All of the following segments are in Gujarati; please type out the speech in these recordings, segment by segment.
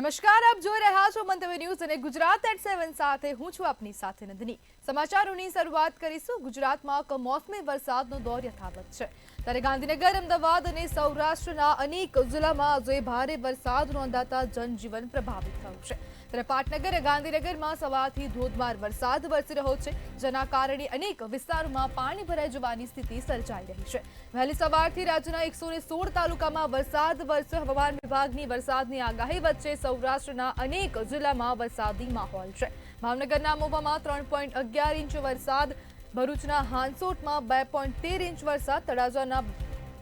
નમસ્કાર, આપ જોઈ રહ્યા છો મંતવ્ય ન્યૂઝ અને ગુજરાત એટ 7 સાથે હું છું આપની સાથે નંદની। સમાચારોની શરૂઆત કરીશું। ગુજરાતમાં કમોસમી વરસાદનો દોર યથાવત છે, ત્યારે ગાંધીનગર, અમદાવાદ અને સૌરાષ્ટ્રના અનેક જિલ્લામાં આજે ભારે વરસાદ નોંધાતા જનજીવન પ્રભાવિત થયું છે। ત્યારે પાટનગર અને ગાંધીનગરમાં સવારથી ધોધમાર વરસાદ વરસી રહ્યો છે, જેના કારણે અનેક વિસ્તારોમાં પાણી ભરાઈ જવાની સ્થિતિ સર્જાઈ રહી છે। વહેલી સવારથી રાજ્યના 116 તાલુકામાં વરસાદ વરસ્યો। હવામાન વિભાગની વરસાદની આગાહી વચ્ચે સૌરાષ્ટ્રના અનેક જિલ્લામાં વરસાદી માહોલ છે। ભાવનગરના મહુવામાં 3.11 ઇંચ વરસાદ, ભરૂચના હાંસોટમાં 2.13 ઇંચ વરસાદ,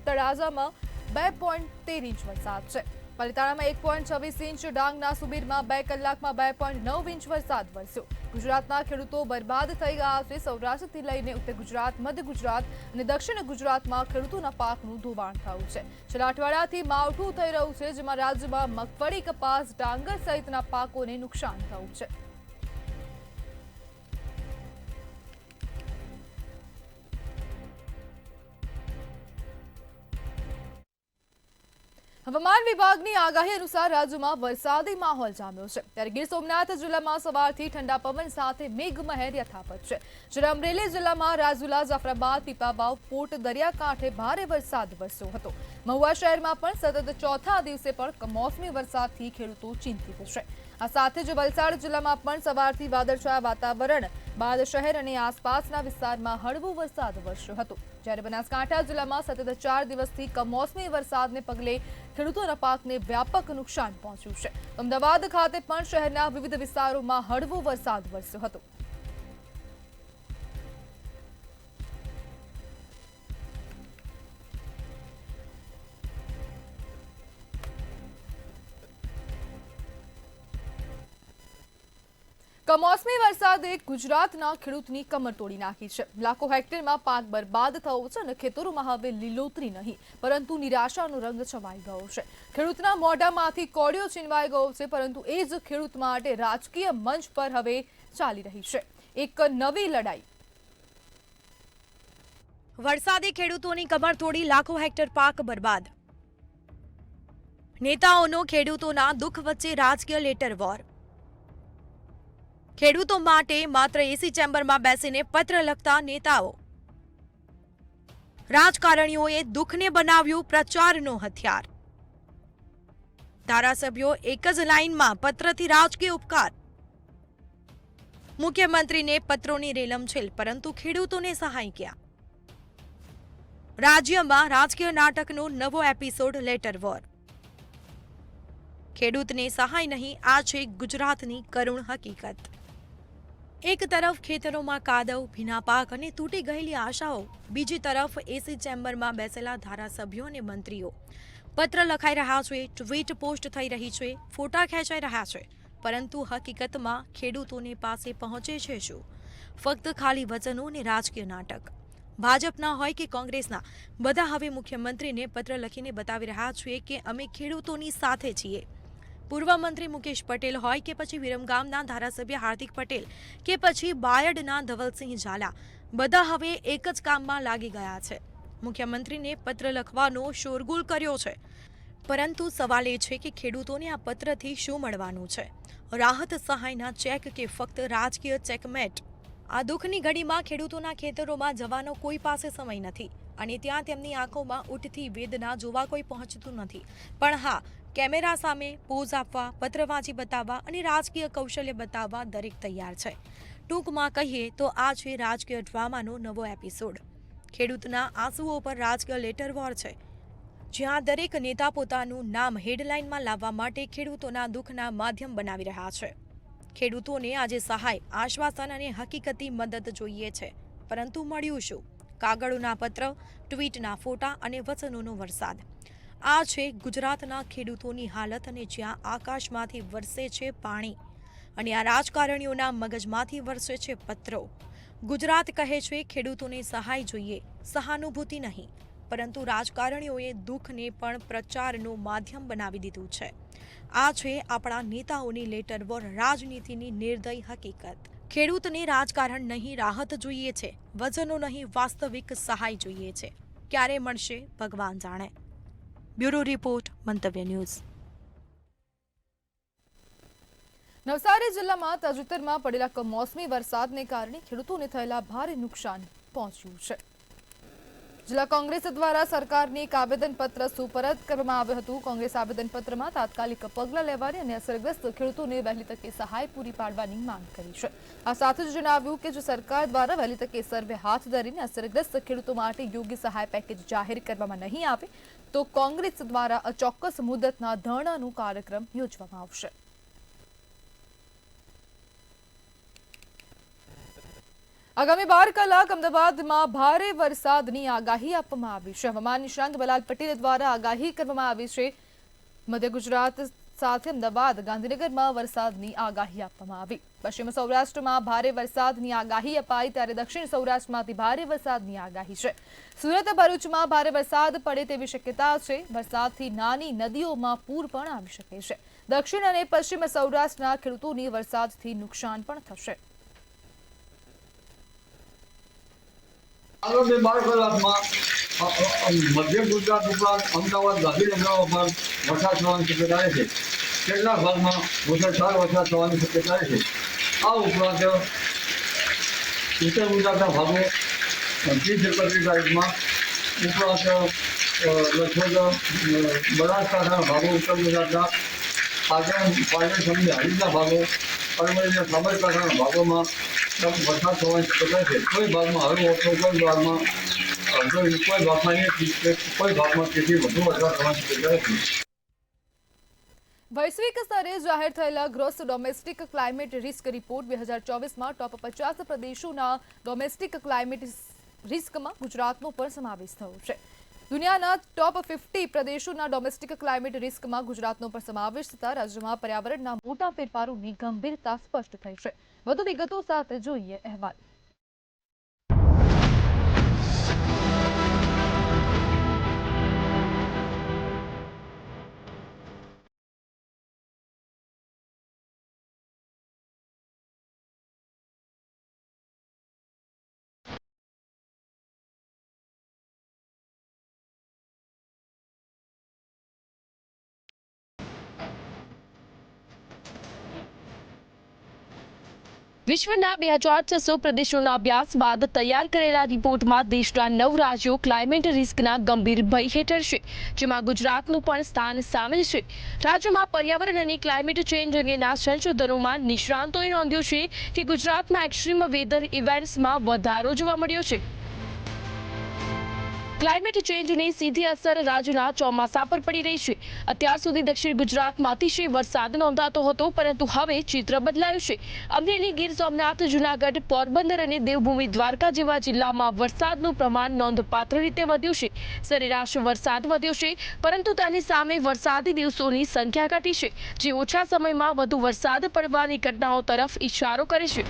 તળાજામાં 2.13 ઇંચ વરસાદ છે। પાલિતાણામાં 1.26 ઇંચ, ડાંગના સુબીરમાં 2 કલાકમાં 2.9 ઇંચ વરસાદ વરસ્યો। ગુજરાતના ખેડૂતો બરબાદ થઈ ગયા છે। સૌરાષ્ટ્રથી લઈને ઉત્તર ગુજરાત, મધ્ય ગુજરાત અને દક્ષિણ ગુજરાતમાં ખેડૂતોના પાકનું ધોવાણ થયું છે। છેલ્લા અઠવાડિયાથી માવઠું થઈ રહ્યું છે, જેમાં રાજ્યમાં મગફળી, કપાસ, ડાંગર સહિતના પાકોને નુકસાન થયું છે। હવામાન વિભાગની આગાહી અનુસાર રાજ્યમાં વરસાદી માહોલ જામ્યો છે, ત્યારે ગીર સોમનાથ જિલ્લામાં સવારથી ઠંડા પવન સાથે મેઘમહેર યથાવત છે। જ્યારે અમરેલી જિલ્લામાં રાજુલા, જાફરાબાદ, પીપાવાવ, પોટ દરિયાકાંઠે ભારે વરસાદ વરસ્યો હતો। મહુવા શહેરમાં પણ સતત ચોથા દિવસે પણ કમોસમી વરસાદથી ખેડૂતો ચિંતિત છે। આ સાથે જ વલસાડ જિલ્લામાં પણ સવારથી વાદળછાયા વાતાવરણ બાદ શહેર અને આસપાસના વિસ્તારમાં હળવો વરસાદ વરસ્યો હતો। જ્યારે બનાસકાંઠા જિલ્લામાં સતત 4 દિવસથી કમોસમી વરસાદને પગલે ખેડૂતોના પાકને વ્યાપક નુકસાન પહોંચ્યું છે। અમદાવાદ ખાતે પણ શહેરના વિવિધ વિસ્તારોમાં હળવો વરસાદ વરસ્યો હતો। કમોસમી વરસાદે ગુજરાતના ખેડૂતની કમર તોડી નાખી છે। લાખો હેક્ટરમાં પાક બરબાદ થયો છે અને ખેતરોમાં હવે લીલોતરી નહીં, પરંતુ નિરાશાનો રંગ છવાઈ ગયો છે। ખેડૂતના મોઢામાંથી કોળિયો છીનવાઈ ગયો છે, પરંતુ એ જ ખેડૂત માટે રાજકીય મંચ પર હવે ચાલી રહી છે એક નવી લડાઈ। વરસાદે ખેડૂતોની કમર તોડી, લાખો હેક્ટર પાક બરબાદ। નેતાઓનો ખેડૂતોના દુઃખ વચ્ચે રાજકીય લેટર વોર। ખેડૂતો માટે માત્ર એસી ચેમ્બરમાં બેસીને પત્ર લખતા નેતાઓ। રાજકારણીઓએ દુઃખને બનાવ્યું પ્રચારનો હથિયાર। ધારાસભ્યો એક જ લાઇનમાં પત્રથી રાજકીય ઉપકાર। મુખ્યમંત્રીને પત્રોની રેલમછેલ, પરંતુ ખેડૂતોને સહાય ક્યાં? રાજ્યમાં રાજકીય નાટકનો નવો એપિસોડ, લેટર વોર। ખેડૂતને સહાય નહીં, આ છે ગુજરાતની કરુણ હકીકત। એક તરફ ખેતરોમાં કાદવ, ભીના પાક અને તૂટી ગયેલી આશાઓ, બીજી તરફ એસી ચેમ્બરમાં બેસેલા ધારાસભ્યો અને મંત્રીઓ। પત્ર લખાઈ રહ્યા છે, ટ્વીટ પોસ્ટ થઈ રહી છે, ફોટા ખેંચાઈ રહ્યા છે, પરંતુ હકીકતમાં ખેડૂતોની પાસે પહોંચે છે શું? ફક્ત ખાલી વચનો અને રાજકીય નાટક। ભાજપના હોય કે કોંગ્રેસના, બધા હવે મુખ્યમંત્રીને પત્ર લખીને બતાવી રહ્યા છે કે અમે ખેડૂતોની સાથે છીએ। પૂર્વ મંત્રી મુકેશ પટેલ હોય કે પછી વિરમગામના ધારાસભ્ય હાર્દિક પટેલ કે પછી બાયડના ધવલસિંહ ઝાલા, બધા હવે એક જ કામમાં લાગી ગયા છે। મુખ્યમંત્રીને પત્ર લખવાનો શોરગુલ કર્યો છે, પરંતુ સવાલ એ છે કે ખેડૂતોને આ પત્રથી શું મળવાનું છે? રાહત સહાયના ચેક કે ફક્ત રાજકીય ચેકમેટ? આ દુઃખની ઘડીમાં ખેડૂતોના ખેતરોમાં જવાનો કોઈ પાસે સમય નથી, અને ત્યાં તેમની આંખોમાં ઉઠતી વેદના જોવા કોઈ પહોંચતું નથી। પણ હા, કેમેરા સામે પોઝ આપવા, પત્ર વાંચી બતાવવા અને રાજકીય કૌશલ્ય બતાવવા દરેક તૈયાર છે। ટૂંકમાં કહીએ તો આ છે રાજકીય ડ્રામાનો નવો એપિસોડ। ખેડૂતના આંસુઓ પર રાજકીય લેટર વોર છે, જ્યાં દરેક નેતા પોતાનું નામ હેડલાઇનમાં લાવવા માટે ખેડૂતોના દુઃખના માધ્યમ બનાવી રહ્યા છે। ખેડૂતોને આજે સહાય, આશ્વાસન અને હકીકતી મદદ જોઈએ છે, પરંતુ મળ્યું શું? કાગળોના પત્ર, ટ્વીટના ફોટા અને વચનોનો વરસાદ। આ છે ગુજરાતના ખેડૂતોની હાલત, અને જ્યાં આકાશમાંથી વરસે છે પાણી અને આ રાજકારણીઓના મગજમાંથી વરસે છે પત્રો। ગુજરાત કહે છે ખેડૂતોને સહાય જોઈએ, સહાનુભૂતિ નહીં, પરંતુ રાજકારણીઓએ દુઃખને પણ પ્રચારનું માધ્યમ બનાવી દીધું છે। આ છે આપણા નેતાઓની લેટર વોર, રાજનીતિની નિર્દય હકીકત। ખેડૂતને રાજકારણ નહીં, રાહત જોઈએ છે, વચનો નહીં, વાસ્તવિક સહાય જોઈએ છે। ક્યારે મળશે ભગવાન જાણે। બ્યુરો રિપોર્ટ, મંતવ્ય ન્યૂઝ। નવસારી જિલ્લામાં તાજેતરમાં પડેલા કમોસમી વરસાદને કારણે ખેડૂતોને થયેલા ભારે નુકસાન પહોંચ્યું છે. જિલ્લા કોંગ્રેસ દ્વારા સરકારને એક આવેદનપત્ર સુપરત કરવામાં આવ્યું હતું. કોંગ્રેસ આવેદનપત્રમાં તાત્કાલિક પગલાં લેવાની અને અસરગ્રસ્ત ખેડૂતોને વહેલી તકે સહાય પૂરી પાડવાની માંગ કરી છે. આ સાથે જ જણાવ્યું કે જો સરકાર દ્વારા વહેલી તકે સર્વે હાથ ધરીને અસરગ્રસ્ત ખેડૂતો માટે યોગ્ય સહાય પેકેજ જાહેર કરવામાં નહીં આવે તો કોંગ્રેસ દ્વારા અચોક્કસ મુદતના ધરણાનો કાર્યક્રમ યોજવામાં આવશે. આગામી 12 કલાક અમદાવાદમાં ભારે વરસાદની આગાહી આપવામાં આવી છે. હવામાન નિષ્ણાંત બલાલ પટેલ દ્વારા આગાહી કરવામાં આવી છે. મધ્ય ગુજરાત સાથે અમદાવાદ, ગાંધીનગરમાં વરસાદની આગાહી આપવામાં આવી. પશ્ચિમ સૌરાષ્ટ્રમાં ભારે વરસાદની આગાહી અપાઈ ત્યારે દક્ષિણ સૌરાષ્ટ્રમાંથી ભારે વરસાદની આગાહી છે. સુરત, ભરૂચમાં ભારે વરસાદ પડે તેવી શક્યતા છે. વરસાદથી નાની નદીઓમાં પૂર પણ આવી શકે છે. દક્ષિણ અને પશ્ચિમ સૌરાષ્ટ્રના ખેડૂતોને વરસાદથી નુકસાન પણ થશે. આગામી 12 કલાકમાં મધ્ય ગુજરાત ઉપરાંત અમદાવાદ, ગાંધીનગરમાં પણ વરસાદ થવાની શક્યતા છે. કેટલાક ભાગમાં મુસળધાર વરસાદ થવાની શક્યતા છે. આ ઉપરાંત ઉત્તર ગુજરાતના ભાગો 30-31 તારીખમાં ઉપરાંત લગભગ બનાસકાંઠાના ભાગો, ઉત્તર ગુજરાતના પાટણ સમિતિ હારીજના ભાગો, અરવલ્લીના સાબરકાંઠાના ભાગોમાં વરસાદ થવાની શક્યતા છે. કોઈ ભાગમાં હળવો તો કોઈ ભાગમાં તેથી વધુ વરસાદ થવાની શક્યતા છે. વૈશ્વિક સ્તરે જાહેર થયેલા gross domestic climate risk report 2024માં ટોપ 50 પ્રદેશોના ડોમેસ્ટિક ક્લાઇમેટ રિસ્કમાં ગુજરાતનો પણ સમાવેશ થયો છે. દુનિયાના ટોપ 50 પ્રદેશોના ડોમેસ્ટિક ક્લાઇમેટ રિસ્કમાં ગુજરાતનો પણ સમાવેશ થતા રાજ્યમાં પર્યાવરણના મોટા ફેરફારોની ગંભીરતા સ્પષ્ટ થઈ છે. વધુ વિગતો સાથે જોઈએ અહેવાલ. વિશ્વના 2600 પ્રદેશોના અભ્યાસ બાદ તૈયાર કરેલા રિપોર્ટમાં દેશના 9 રાજ્યો ક્લાઇમેટ રિસ્કના ગંભીર ભય હેઠળ છે, જેમાં ગુજરાતનું પણ સ્થાન સામેલ છે. રાજ્યમાં પર્યાવરણ અને ક્લાઇમેટ ચેન્જ અંગેના સંશોધનોમાં નિષ્ણાંતોએ નોંધ્યું છે કે ગુજરાતમાં એક્સ્ટ્રીમ વેધર ઇવેન્ટ્સમાં વધારો જોવા મળ્યો છે. ક્લાઇમેટ ચેન્જની સીધી અસર રાજ્યના ચોમાસા પર પડી રહી છે. અત્યાર સુધી દક્ષિણ ગુજરાતમાં અતિશય વરસાદ નોંધાતો હતો, પરંતુ હવે ચિત્ર બદલાયું છે. અમરેલી, ગીર સોમનાથ, જૂનાગઢ, પોરબંદર અને દેવભૂમિ દ્વારકા જેવા જિલ્લામાં વરસાદનું પ્રમાણ નોંધપાત્ર રીતે વધ્યું છે. સરેરાશ વરસાદ વધ્યો છે, પરંતુ તેની સામે વરસાદી દિવસોની સંખ્યા ઘટી છે, જે ઓછા સમયમાં વધુ વરસાદ પડવાની ઘટનાઓ તરફ ઇશારો કરે છે.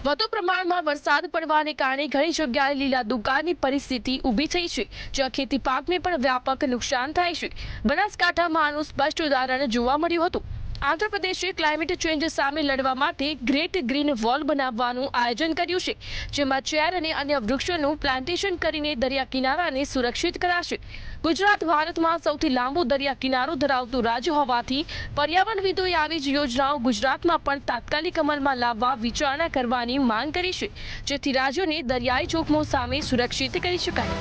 વધુ પ્રમાણમાં વરસાદ પડવાને કારણે ઘણી જગ્યાએ લીલા દુકાળની પરિસ્થિતિ ઊભી થઈ છે, જ્યાં ખેતી પાકને પણ વ્યાપક નુકસાન થાય છે. બનાસકાંઠામાં આનું સ્પષ્ટ ઉદાહરણ જોવા મળ્યું હતું. આંધ્રપ્રદેશે ક્લાઇમેટ ચેન્જ સામે લડવા માટે ગ્રેટ ગ્રીન વોલ બનાવવાનું આયોજન કર્યું છે, જેમાં ચેર અને અન્ય વૃક્ષોનું પ્લાન્ટેશન કરીને દરિયા કિનારાને સુરક્ષિત કરાશે. ગુજરાત ભારતમાં સૌથી લાંબો દરિયા કિનારો ધરાવતું રાજ્ય હોવાથી પર્યાવરણવિદોએ આવી જ યોજનાઓ ગુજરાતમાં પણ તાત્કાલિક અમલમાં લાવવા વિચારણા કરવાની માંગ કરી છે, જેથી રાજ્યોને દરિયાઈ જોખમો સામે સુરક્ષિત કરી શકાય.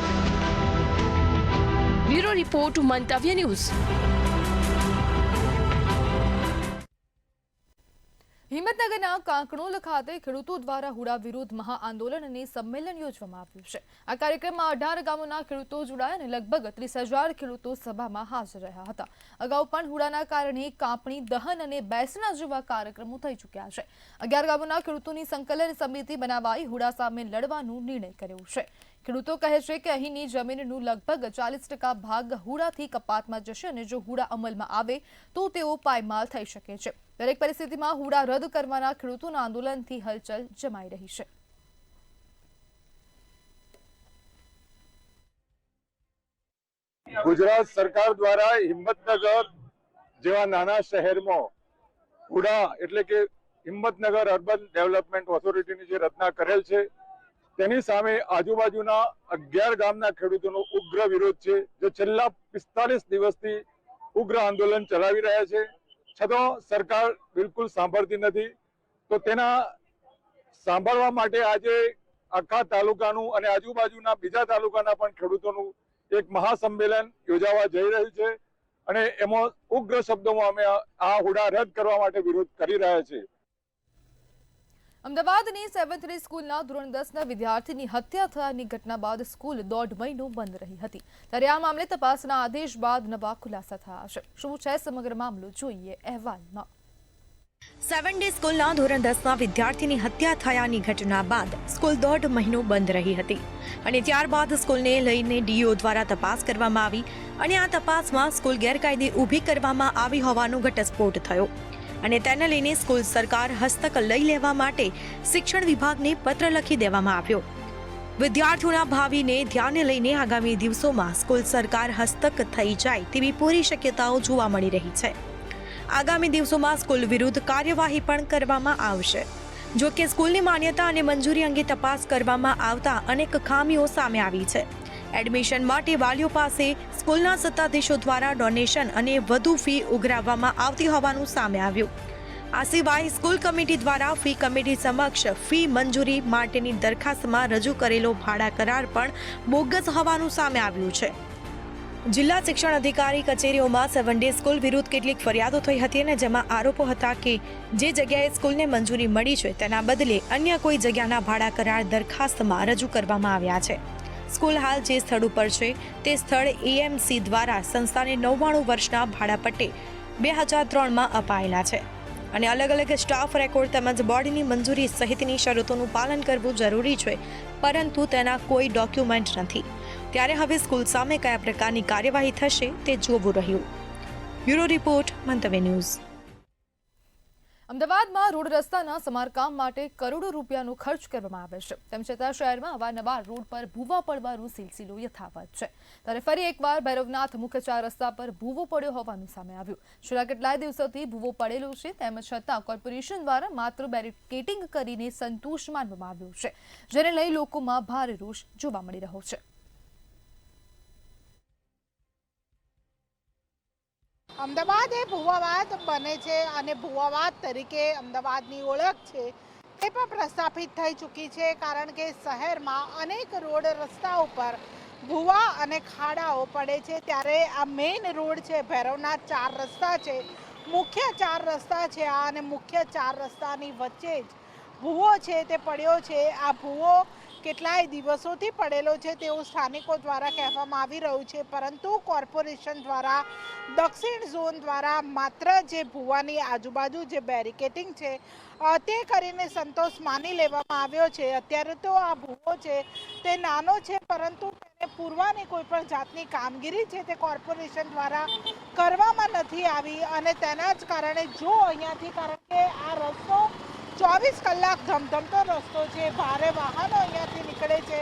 બ્યુરો રિપોર્ટ, મંતવ્ય ન્યૂઝ. હિંમતનગરના કાંકણોલ ખાતે ખેડૂતો દ્વારા હુડા વિરુદ્ધ મહાઆંદોલન અને સંમેલન યોજવામાં આવ્યું છે. આ કાર્યક્રમમાં 18 ગામોના ખેડૂતો જોડાયા અને લગભગ 30,000 ખેડૂતો સભામાં હાજર રહ્યા હતા. અગાઉ પણ હુડાના કારણે કાપણી, દહન અને બેસણા જેવા કાર્યક્રમો થઈ ચૂક્યા છે. 11 ગામોના ખેડૂતોની સંકલન સમિતિ બનાવાઈ હુડા સામે લડવાનો નિર્ણય કર્યો છે. ખેડૂતો કહે છે કે અહીંની જમીનનું લગભગ 40% ભાગ હુડાથી કપાતમાં જશે અને જો હુડા અમલમાં આવે તો તેઓ પાયમાલ થઈ શકે છે. દરેક પરિસ્થિતિમાં હુડા રદ કરવાના ખેડૂતોના આંદોલનથી હલચલ જમાઈ રહી છે. ગુજરાત સરકાર દ્વારા હિંમતનગર જેવા નાના શહેરમાં હુડા એટલે કે હિંમતનગર અર્બન ડેવલપમેન્ટ ઓથોરિટીની જે રચના કરેલ છે, તેની સામે આજુબાજુના 11 ગામના ખેડૂતોનો ઉગ્ર વિરોધ છે, જે છેલ્લા 45 દિવસથી ઉગ્ર આંદોલન ચલાવી રહ્યા છે. છતાં સરકાર બિલકુલ સાંભળતી નથી. તો તેના સાંભળવા માટે આજે આખા તાલુકાનું અને આજુબાજુના બીજા તાલુકાના પણ ખેડૂતોનું એક મહાસંમેલન યોજાવા જઈ રહ્યું છે અને એમાં ઉગ્ર શબ્દોમાં અમે આ હુડા રદ કરવા માટે વિરોધ કરી રહ્યા છીએ. અમદાવાદની 7th ડે સ્કૂલના ધોરણ 10ના વિદ્યાર્થીની હત્યા થયાની ઘટના બાદ સ્કૂલ 1.5 મહિનો બંધ રહી હતી. ત્યારે આ મામલે તપાસના આદેશ બાદ નવા ખુલાસા થયા છે. શું છે સમગ્ર મામલો, જોઈએ અહેવાલમાં. 7 ડે સ્કૂલના ધોરણ 10ના વિદ્યાર્થીની હત્યા થયાની ઘટના બાદ સ્કૂલ 1.5 મહિનો બંધ રહી હતી અને ત્યારબાદ સ્કૂલને લઈને ડીઓ દ્વારા તપાસ કરવામાં આવી અને આ તપાસમાં સ્કૂલ ગેરકાયદે ઊભી કરવામાં આવી હોવાનો ઘટસ્ફોટ થયો અને તેને લઈને સ્કૂલ સરકાર હસ્તક લઈ લેવા માટે શિક્ષણ વિભાગને પત્ર લખી દેવામાં આવ્યો. વિદ્યાર્થીઓના ભાવિને ધ્યાને લઈને આગામી દિવસોમાં સ્કૂલ સરકાર હસ્તક થઈ જાય તેવી પૂરી શક્યતાઓ જોવા મળી રહી છે. આગામી દિવસોમાં સ્કૂલ વિરુદ્ધ કાર્યવાહી પણ કરવામાં આવશે. જો કે સ્કૂલની માન્યતા અને મંજૂરી અંગે તપાસ કરવામાં આવતા અનેક ખામીઓ સામે આવી છે. એડમિશન માટે વાલીઓ પાસે સ્કૂલના સત્તાધીશો દ્વારા ડોનેશન અને વધુ ફી ઉઘરાવવામાં આવતી હોવાનું સામે આવ્યું. આ સિવાય સ્કૂલ કમિટી દ્વારા ફી કમિટી સમક્ષ ફી મંજૂરી માટેની દરખાસ્તમાં રજૂ કરેલો ભાડા કરાર પણ બોગસ હોવાનું સામે આવ્યું છે. જિલ્લા શિક્ષણ અધિકારી કચેરીઓમાં 7 ડે સ્કૂલ વિરુદ્ધ કેટલીક ફરિયાદો થઈ હતી અને જેમાં આરોપો હતા કે જે જગ્યાએ સ્કૂલને મંજૂરી મળી છે તેના બદલે અન્ય કોઈ જગ્યાના ભાડા કરાર દરખાસ્તમાં રજૂ કરવામાં આવ્યા છે. સ્કૂલ હાલ જે સ્થળ ઉપર છે તે સ્થળ એએમસી દ્વારા સંસ્થાને 99 વર્ષના ભાડાપટ્ટે 2003માં અપાયેલા છે અને અલગ અલગ સ્ટાફ રેકોર્ડ તેમજ બોર્ડની મંજૂરી સહિતની શરતોનું પાલન કરવું જરૂરી છે, પરંતુ તેના કોઈ ડોક્યુમેન્ટ નથી. ત્યારે હવે સ્કૂલ સામે કયા પ્રકારની કાર્યવાહી થશે તે જોવું રહ્યું. બ્યુરો રિપોર્ટ, મંતવ્ય ન્યૂઝ. અમદાવાદમાં રોડ રસ્તાના સમારકામ માટે કરોડો રૂપિયાનો ખર્ચ કરવામાં આવે છે. તેમ છતાં શહેરમાં અવારનવાર રોડ પર ભૂવા પડવાનો સિલસિલો યથાવત છે. ત્યારે ફરી એકવાર ભૈરવનાથ મુખ્ય 4 રસ્તા પર ભૂવો પડ્યો હોવાનું સામે આવ્યું. છેલ્લા કેટલાય દિવસોથી ભૂવો પડેલો છે, તેમ છતાં કોર્પોરેશન દ્વારા માત્ર બેરિકેડિંગ કરીને સંતોષ માનવામાં આવ્યો છે, જેને લઈ લોકોમાં ભારે રોષ જોવા મળી રહ્યો છે. અમદાવાદ એ ભૂવાવાદ બને છે અને ભૂવાવાદ તરીકે અમદાવાદની ઓળખ છે તે પણ પ્રસ્થાપિત થઈ ચૂકી છે, કારણ કે શહેરમાં અનેક રોડ રસ્તા ઉપર ભૂવા અને ખાડાઓ પડે છે. ત્યારે આ મેઇન રોડ છે, ભૈરવનાથ 4 રસ્તા છે, મુખ્ય 4 રસ્તા છે આ, અને મુખ્ય 4 રસ્તાની વચ્ચે જ ભૂવો છે તે પડ્યો છે. આ ભૂવો કેટલાય દિવસોથી પડેલો છે તેવું સ્થાનિકો દ્વારા કહેવામાં આવી રહ્યું છે, પરંતુ કોર્પોરેશન દ્વારા દક્ષિણ ઝોન દ્વારા માત્ર જે ભૂવાની આજુબાજુ જે બેરિકેડિંગ છે તે કરીને સંતોષ માની લેવામાં આવ્યો છે. અત્યારે તો આ ભૂવો છે તે નાનો છે, પરંતુ તેને પૂરવાની કોઈ પણ જાતની કામગીરી છે તે કોર્પોરેશન દ્વારા કરવામાં નથી આવી અને તેના જ કારણે જો અહીંયાથી, કારણ કે આ રસ્તો 24 કલાક ધમધમતો રસ્તો છે, ભારે વાહનો અહીંયાથી નીકળે છે,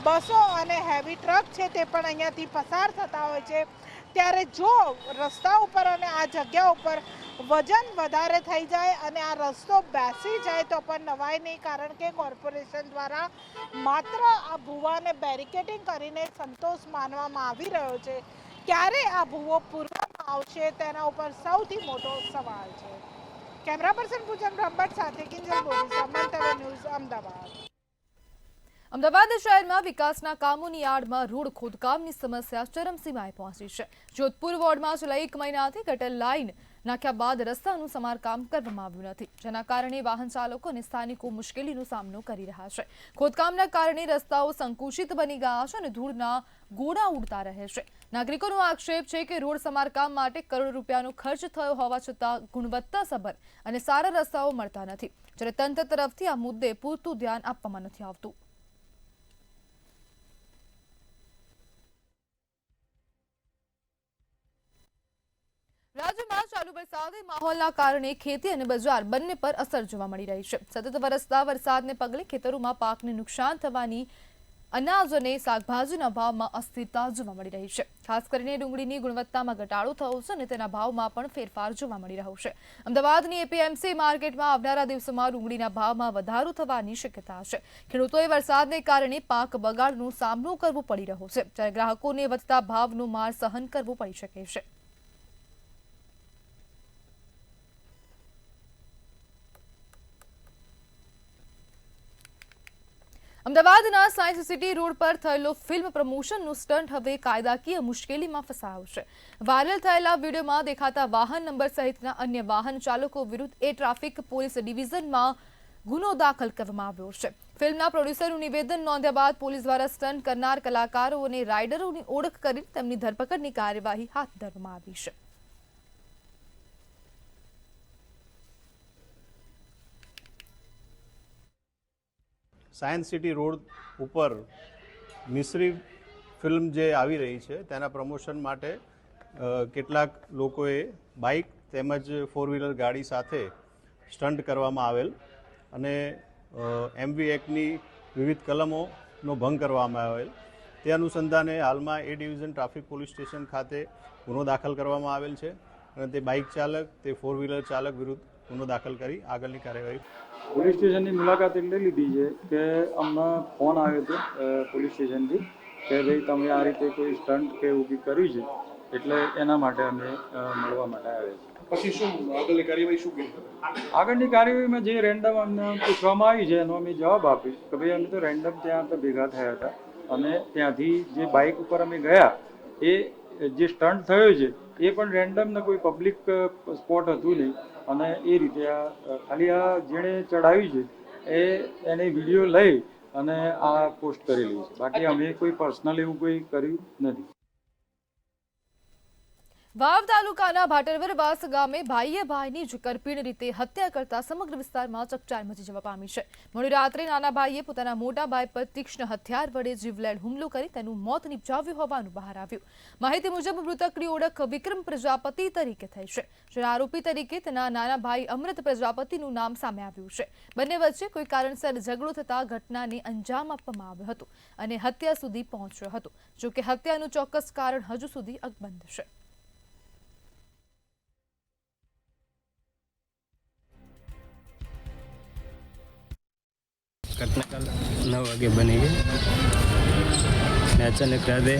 બસો અને હેવી ટ્રક છે તે પણ અહીંયાથી પસાર થતા હોય છે. ત્યારે જો રસ્તા ઉપર અને આ જગ્યા ઉપર વજન વધારે થઈ જાય અને આ રસ્તો બેસી જાય તો પણ નવાય નહીં, કારણ કે કોર્પોરેશન દ્વારા માત્ર આ ભૂવાને બેરિકેડિંગ કરીને સંતોષ માનવામાં આવી રહ્યો છે. ક્યારે આ ભૂવો પૂરવામાં આવશે તેના ઉપર સૌથી મોટો સવાલ છે. કેમેરા પર્સન પૂજન બ્રહ્મભટ્ટ સાથે કિંજલ બોરીસા, મંતવ્ય ન્યૂઝ, અમદાવાદ. અમદાવાદ શહેરમાં વિકાસના કામોની આડમાં રોડ ખોદકામની સમસ્યા ચરમસીમાએ પહોંચી છે. જોધપુર વોર્ડમાં છેલ્લા 1 મહિનાથી ગટર લાઇન નાખ્યા બાદ રસ્તાનું સમારકામ કરવામાં આવ્યું નથી, જેના કારણે વાહન ચાલકો અને સ્થાનિકો મુશ્કેલીનો સામનો કરી રહ્યા છે. ખોદકામના કારણે રસ્તાઓ સંકુચિત બની ગયા છે અને ધૂળના ગોળા ઉડતા રહે છે. નાગરિકોનો આક્ષેપ છે કે રોડ સમારકામ માટે કરોડો રૂપિયાનો ખર્ચ થયો હોવા છતાં ગુણવત્તાસભર અને સારા રસ્તાઓ મળતા નથી, જ્યારે તંત્ર તરફથી આ મુદ્દે પૂરતું ધ્યાન આપવામાં નથી આવતું. રાજ્યમાં ચાલુ વરસાદી માહોલના કારણે ખેતી અને બજાર બંને પર અસર જોવા મળી રહી છે. સતત વરસતા વરસાદને પગલે ખેતરોમાં પાકને નુકસાન થવાની, અનાજ અને શાકભાજીના ભાવમાં અસ્થિરતા જોવા મળી રહી છે. ખાસ કરીને ડુંગળીની ગુણવત્તામાં ઘટાડો થયો છે અને તેના ભાવમાં પણ ફેરફાર જોવા મળી રહ્યો છે. અમદાવાદની એપીએમસી માર્કેટમાં આવનારા દિવસોમાં ડુંગળીના ભાવમાં વધારો થવાની શક્યતા છે. ખેડૂતોએ વરસાદને કારણે પાક બગાડનો સામનો કરવો પડી રહ્યો છે, જ્યારે ગ્રાહકોને વધતા ભાવનો માર સહન કરવો પડી શકે છે. અમદાવાદના સાયન્સ સિટી રોડ પર થયેલો ફિલ્મ પ્રમોશનનું સ્ટન્ટ હવે કાયદાકીય મુશ્કેલીમાં ફસાયો છે. વાયરલ થયેલા વિડીયોમાં દેખાતા વાહન નંબર સહિતના અન્ય વાહન ચાલકો વિરુદ્ધ એ ટ્રાફિક પોલીસ ડિવિઝનમાં ગુનો દાખલ કરવામાં આવ્યો છે. ફિલ્મના પ્રોડ્યુસરનું નિવેદન નોંધ્યા બાદ પોલીસ દ્વારા સ્ટન્ટ કરનાર કલાકારો અને રાઇડરોની ઓળખ કરી તેમની ધરપકડની કાર્યવાહી હાથ ધરવામાં આવી છે. સાયન્સ સિટી રોડ ઉપર મિસ્રી ફિલ્મ જે આવી રહી છે તેના પ્રમોશન માટે કેટલાક લોકોએ બાઇક તેમજ ફોર વ્હીલર ગાડી સાથે સ્ટન્ટ કરવામાં આવેલ અને એમવી એક્ટની વિવિધ કલમોનો ભંગ કરવામાં આવેલ. તે અનુસંધાને હાલમાં એ ડિવિઝન ટ્રાફિક પોલીસ સ્ટેશન ખાતે ગુનો દાખલ કરવામાં આવેલ છે અને તે બાઇક ચાલક તે ફોર વ્હીલર ચાલક વિરુદ્ધ ગુનો દાખલ કરી આગળની કાર્યવાહી. પોલીસ સ્ટેશનની મુલાકાત એટલે લીધી છે કે અમને ફોન આવ્યો હતો પોલીસ સ્ટેશનથી કે ભાઈ તમે આ રીતે કોઈ સ્ટન્ટ કે એવું કંઈ કર્યું છે, એટલે એના માટે અમે મળવા માટે આવ્યા છીએ. પછી શું આગળની કાર્યવાહી શું કરી? આગળની કાર્યવાહીમાં જે રેન્ડમ અમને પૂછવામાં આવી છે એનો અમે જવાબ આપીશ કે ભાઈ અમે તો રેન્ડમ ત્યાં તો ભેગા થયા હતા અને ત્યાંથી જે બાઇક ઉપર અમે ગયા એ જે સ્ટન્ટ થયો છે એ પણ રેન્ડમ ને કોઈ પબ્લિક સ્પોટ હતું નહીં અને એ રીતે આ ખાલી આ જેણે ચડાવ્યું છે એને વિડીયો લઈ અને આ પોસ્ટ કરેલી છે. બાકી અમે કોઈ પર્સનલ એવું કોઈ કર્યું નથી. વાવ તાલુકાના ભાટરવરવાસ ગામે ભાઈએ ભાઈની જ કરપીણ રીતે હત્યા કરતા સમગ્ર વિસ્તારમાં ચકચાર મચી જવા પામી છે. મોડી રાત્રે નાના ભાઈએ પોતાના મોટા ભાઈ પર તીક્ષ્ણ હથિયાર વડે જીવલેણ હુમલો કરી તેનું મોત નિપજાવ્યું હોવાનું બહાર આવ્યું. માહિતી મુજબ મૃતકની ઓળખ વિક્રમ પ્રજાપતિ તરીકે થઈ છે, જ્યારે આરોપી તરીકે તેના નાના ભાઈ અમૃત પ્રજાપતિનું નામ સામે આવ્યું છે. બંને વચ્ચે કોઈ કારણસર ઝઘડો થતા ઘટનાને અંજામ આપવામાં આવ્યો હતો અને હત્યા સુધી પહોંચ્યો હતો. જોકે હત્યાનું ચોક્કસ કારણ હજુ સુધી અકબંધ છે. घटना कल 9 वागे बनी गई ने अचानक राधे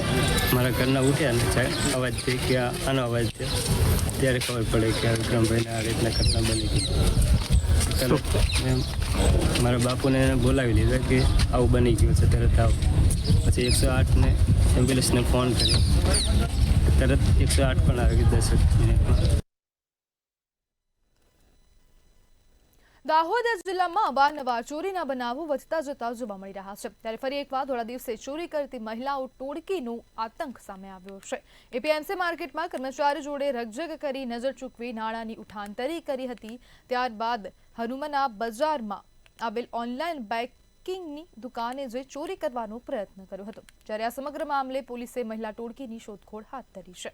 मारा घरना उठ्या ने अवाज थी कि आनो अवाज थे ત્યારે ખબર પડે કે વિક્રમભાઈને આ રીતના ઘટના બની ગઈ. મારા બાપુને એને બોલાવી લીધા કે આવું બની ગયું છે, તરત આવો. પછી 108ને એમ્બ્યુલન્સને ફોન કર્યો, તરત 108 પણ આવી ગઈ 10 મિનિટમાં. દાહોદ જિલ્લામાં અવારનવાર ચોરીના બનાવો વધતા જતા જોવા મળી રહ્યા છે. ત્યારે ફરી એકવાર થોડા દિવસે ચોરી કરતી મહિલાઓ ટોળકીનો આતંક સામે આવ્યો છે. એપીએમસી માર્કેટમાં કર્મચારી જોડે રકઝક કરી નજર ચૂકવી નાણાંની ઉઠાંતરી કરી હતી. ત્યારબાદ હનુમાના બજારમાં આવેલ ઓનલાઈન બેન્કિંગની દુકાને જઈ ચોરી કરવાનો પ્રયત્ન કર્યો હતો. જ્યારે આ સમગ્ર મામલે પોલીસે મહિલા ટોળકીની શોધખોળ હાથ ધરી છે.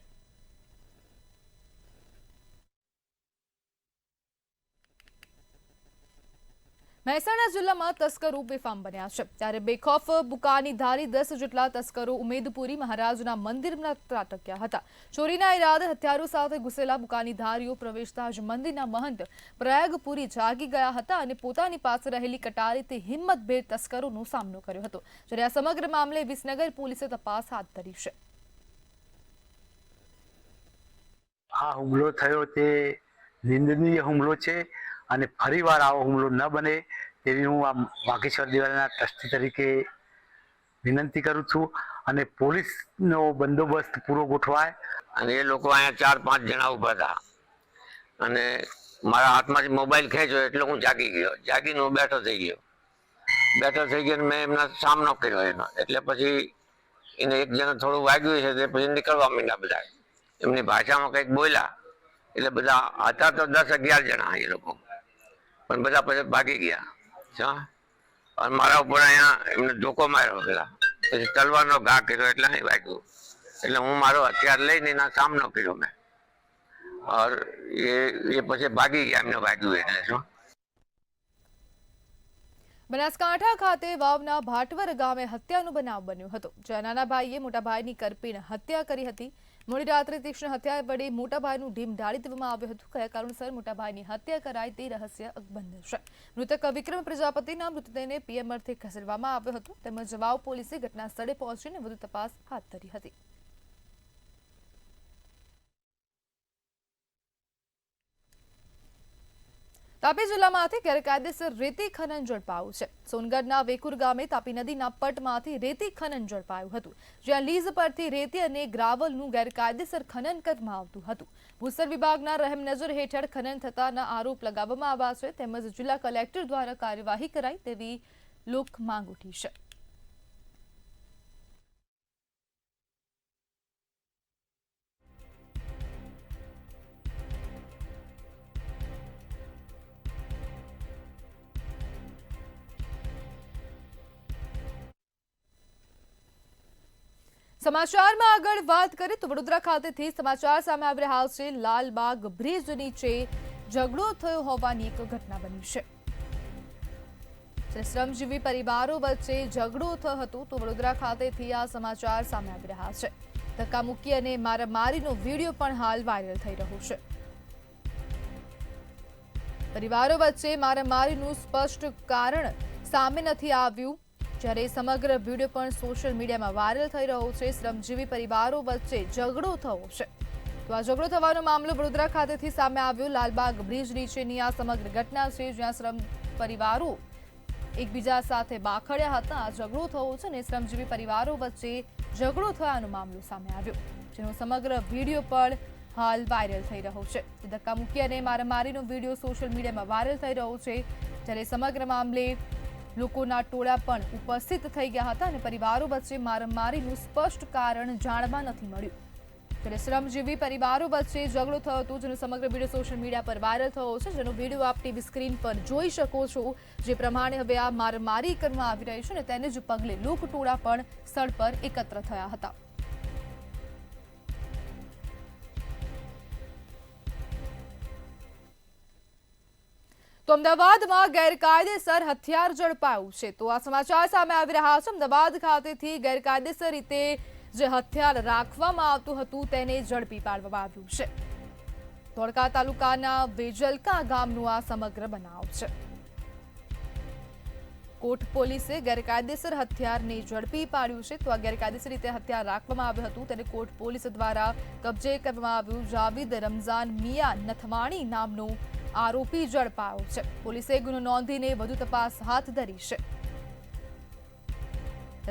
મહેસાણા જિલ્લામાં તસ્કરો બેફામ બન્યા છે. ત્યારે બેખોફ બુકાનીધારી 10 જેટલા તસ્કરો ઉમેદપુરી મહારાજના મંદિરમાં ત્રાટક્યા હતા. ચોરીના ઈરાદે હથિયારો સાથે ઘૂસેલા બુકાનીધારીઓ પ્રવેશતા જ મંદિરના મહંત પ્રયાગપુરી જાગી ગયા હતા અને પોતાની પાસે રહેલી કટારીથી હિંમતભેર તસ્કરોનો સામનો કર્યો હતો. જ્યારે આ સમગ્ર મામલે વિસનગર પોલીસે તપાસ હાથ ધરી છે. આ હુમલો થયો તે નિંદનીય હુમલો છે અને ફરીવાર આવો હુમલો ન બને તેવી હું આ વાઘેશ્વર દિવાળીના ટ્રસ્ટી તરીકે વિનંતી કરું છું અને પોલીસનો બંદોબસ્ત પૂરો ગોઠવાય. અને એ લોકો અહીંયા 4-5 જણા ઊભા હતા અને મારા હાથમાંથી મોબાઈલ ખેંચ્યો એટલે હું જાગીને હું બેઠો થઈ ગયો મેં એમના સામનો કર્યો એનો. એટલે પછી એને એક જણા થોડું વાગ્યું છે તે પછી નીકળવા માંડ્યા બધા. એમની ભાષામાં કંઈક બોલ્યા એટલે બધા હતા તો 10-11 જણા એ લોકો, પણ બધા પછી ભાગી ગયા. અને મારા ઉપર અહીંયા એમને ધોકો માર્યો, પેલા પછી તલવારનો ઘા કર્યો એટલે નહીં વાગ્યું. એટલે હું મારો હથિયાર લઈને એના સામનો કર્યો મેં. ઓર એ પછી ભાગી ગયા એમને વાગ્યું એટલે. શું બનાસકાંઠા ખાતે વાવના ભાટવર ગામે હત્યાનો બનાવ બન્યો હતો, જ્યાં નાના ભાઈએ મોટા ભાઈની કરપીણ હત્યા કરી હતી. મોડી રાત્રે તીક્ષ્ણ હથિયાર વડે મોટા ભાઈનું ઢીમ ઢાળી દેવામાં આવ્યું હતું. કયા કારણસર મોટા ભાઈની હત્યા કરાઈ તે રહસ્ય અકબંધ છે. મૃતક વિક્રમ પ્રજાપતિના મૃતદેહને પીએમ અર્થે ખસેડવામાં આવ્યો હતો. તેમજ વાવ પોલીસે ઘટના સ્થળે પહોંચીને વધુ તપાસ હાથ ધરી હતી. તાપી જિલ્લામાંથી ગેરકાયદેસર રેતી ખનન ઝડપાયું છે. સોનગઢના વેકુર ગામે તાપી નદીના પટમાંથી રેતી ખનન ઝડપાયું હતું, જ્યાં લીઝ પરથી રેતી અને ગ્રાવલનું ગેરકાયદેસર ખનન કરવામાં આવતું હતું. ભૂસ્તર વિભાગના રહેમનજર હેઠળ ખનન થતાના આરોપ લગાવવામાં આવ્યા છે, તેમજ જિલ્લા કલેક્ટર દ્વારા કાર્યવાહી કરાય તેવી લોક માંગ ઉઠી છે. સમાચારમાં આગળ વાત કરીએ તો વડોદરા ખાતેથી સમાચાર સામે આવી રહ્યા છે. લાલબાગ બ્રિજ નીચે ઝઘડો થયો હોવાની એક ઘટના બની છે. શ્રમજીવી પરિવારો વચ્ચે ઝઘડો થયો હતો તો વડોદરા ખાતેથી આ સમાચાર સામે આવી રહ્યા છે. ધક્કામુક્કી અને મારામારીનો વિડીયો પણ હાલ વાયરલ થઈ રહ્યો છે. પરિવારો વચ્ચે મારામારીનું સ્પષ્ટ કારણ સામે નથી આવ્યું, જ્યારે સમગ્ર વિડીયો પણ સોશિયલ મીડિયામાં વાયરલ થઈ રહ્યો છે. શ્રમજીવી પરિવારો વચ્ચે ઝઘડો થયો છે તો આ ઝઘડો થવાનો મામલો વડોદરા ખાતેથી સામે આવ્યો. લાલબાગ બ્રિજ નીચેની આ સમગ્ર ઘટના છે, જ્યાં શ્રમ પરિવારો એકબીજા સાથે બાખડ્યા હતા. આ ઝઘડો થયો છે અને શ્રમજીવી પરિવારો વચ્ચે ઝઘડો થયાનો મામલો સામે આવ્યો, જેનો સમગ્ર વિડીયો પણ હાલ વાયરલ થઈ રહ્યો છે. ધક્કામુક્કી અને મારામારીનો વિડીયો સોશિયલ મીડિયામાં વાયરલ થઈ રહ્યો છે, જ્યારે સમગ્ર મામલે લોકોના ટોળા પણ ઉપસ્થિત થઈ ગયા હતા અને પરિવારો વચ્ચે મારામારીનું સ્પષ્ટ કારણ જાણવા નથી મળ્યું. ત્યારે શ્રમજીવી પરિવારો વચ્ચે ઝઘડો થયો હતો, જેનો સમગ્ર વિડીયો સોશિયલ મીડિયા પર વાયરલ થયો છે, જેનો વિડીયો આપ ટીવી સ્ક્રીન પર જોઈ શકો છો. જે પ્રમાણે હવે આ મારામારી કરવામાં આવી રહી છે અને તેને જ પગલે લોકટોળા પણ સ્થળ પર એકત્ર થયા હતા. તો અમદાવાદમાં ગેરકાયદેસર હથિયાર ઝડપાયું છે. તો આ સમાચાર સામે આવી રહ્યા છે. અમદાવાદ ખાતેથી ગેરકાયદેસર રીતે જે હથિયાર રાખવામાં આવતું હતું તેને ઝડપી પાડવામાં આવ્યું છે. ધોળકા તાલુકાના વેજલકા ગામનું આ સમગ્ર બનાવ છે. કોટ પોલીસે ગેરકાયદેસર હથિયારને ઝડપી પાડ્યું છે. તો આ ગેરકાયદેસર રીતે હથિયાર રાખવામાં આવ્યું હતું તેને કોટ પોલીસ દ્વારા કબજે કરવામાં આવ્યું. જાવીદ રમઝાન મિયા નથવાણી નામનો આરોપી ઝડપાયો છે. પોલીસે ગુનો નોંધીને વધુ તપાસ હાથ ધરી છે.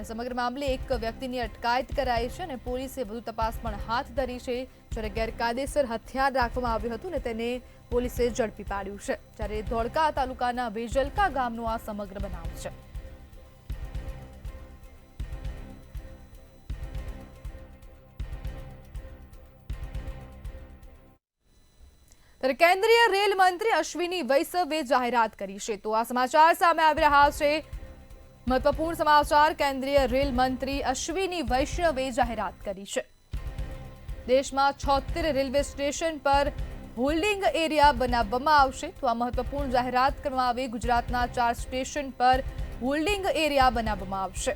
સમગ્ર મામલે એક વ્યક્તિની અટકાયત કરાઈ છે અને પોલીસે વધુ તપાસ પણ હાથ ધરી છે. જ્યારે ગેરકાયદેસર હથિયાર રાખવામાં આવ્યું હતું ને તેને પોલીસે ઝડપી પાડ્યું છે. જ્યારે ધોળકા તાલુકાના વેજલકા ગામનો આ સમગ્ર બનાવ છે. ત્યારે કેન્દ્રીય રેલ મંત્રી અશ્વિની વૈષ્ણવે જાહેરાત કરી છે. તો આ સમાચાર સામે આવી રહ્યા છે. મહત્વપૂર્ણ સમાચાર. કેન્દ્રીય રેલ મંત્રી અશ્વિની વૈષ્ણવે જાહેરાત કરી છે. દેશમાં 76 રેલવે સ્ટેશન પર હોલ્ડિંગ એરિયા બનાવવામાં આવશે. તો આ મહત્વપૂર્ણ જાહેરાત કરવામાં આવી. ગુજરાતના 4 સ્ટેશન પર હોલ્ડિંગ એરિયા બનાવવામાં આવશે.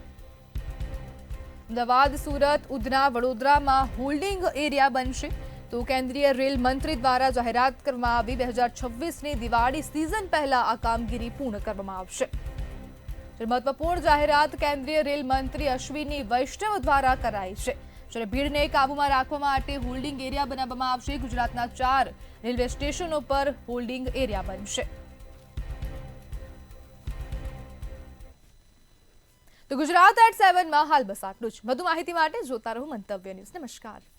અમદાવાદ, સુરત, ઉધના, વડોદરામાં હોલ્ડિંગ એરિયા બનશે. તો કેન્દ્રીય રેલ મંત્રી દ્વારા જાહેરાત કરવામાં આવી. 2026ની દિવાળી સિઝન પહેલા આ કામગીરી પૂર્ણ કરવામાં આવશે. મહત્વપૂર્ણ જાહેરાત કેન્દ્રીય રેલ મંત્રી અશ્વિની વૈષ્ણવ દ્વારા કરાઈ છે. જ્યારે ભીડને કાબૂમાં રાખવા માટે હોલ્ડિંગ એરિયા બનાવવામાં આવશે. ગુજરાતના 4 રેલવે સ્ટેશનો પર હોલ્ડિંગ એરિયા બનશે. તો ગુજરાત@7 માં હાલ બસ આટલું જ. વધુ માહિતી માટે જોતા રહો મંતવ્ય ન્યૂઝ. નમસ્કાર.